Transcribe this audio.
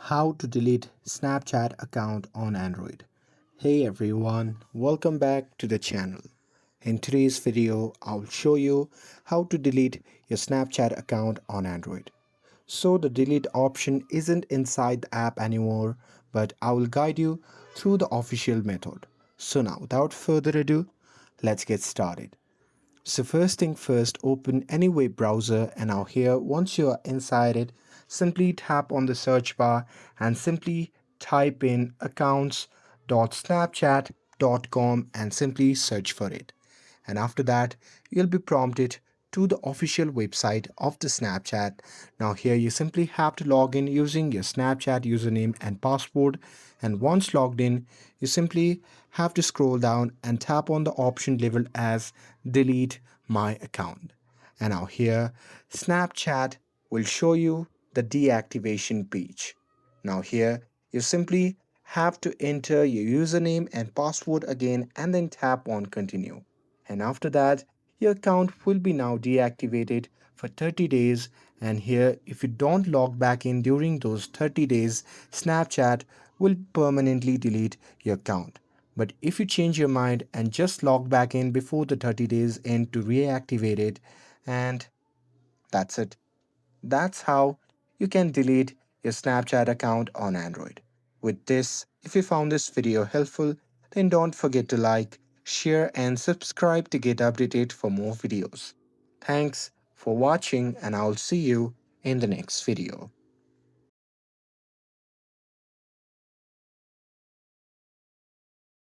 How to delete Snapchat account on Android. Hey everyone, welcome back to the channel. In today's video, I'll show you how to delete your Snapchat account on Android. So the delete option isn't inside the app anymore, but I will guide you through the official method. So now without further ado, let's get started. So first thing first, open any web browser, and now here once you are inside it, simply tap on the search bar and simply type in accounts.snapchat.com and simply search for it. And after that, you'll be prompted to the official website of the Snapchat. Now here you simply have to log in using your Snapchat username and password, and once logged in, you simply have to scroll down and tap on the option labeled as delete my account. And now here Snapchat will show you the deactivation page. Now here you simply have to enter your username and password again and then tap on continue. And after that, your account will be now deactivated for 30 days. And here, if you don't log back in during those 30 days, Snapchat will permanently delete your account. But if you change your mind and just log back in before the 30 days end to reactivate it, and that's it. That's how you can delete your Snapchat account on Android. With this, if you found this video helpful, then don't forget to like, share, and subscribe to get updated for more videos. Thanks for watching, and I'll see you in the next video.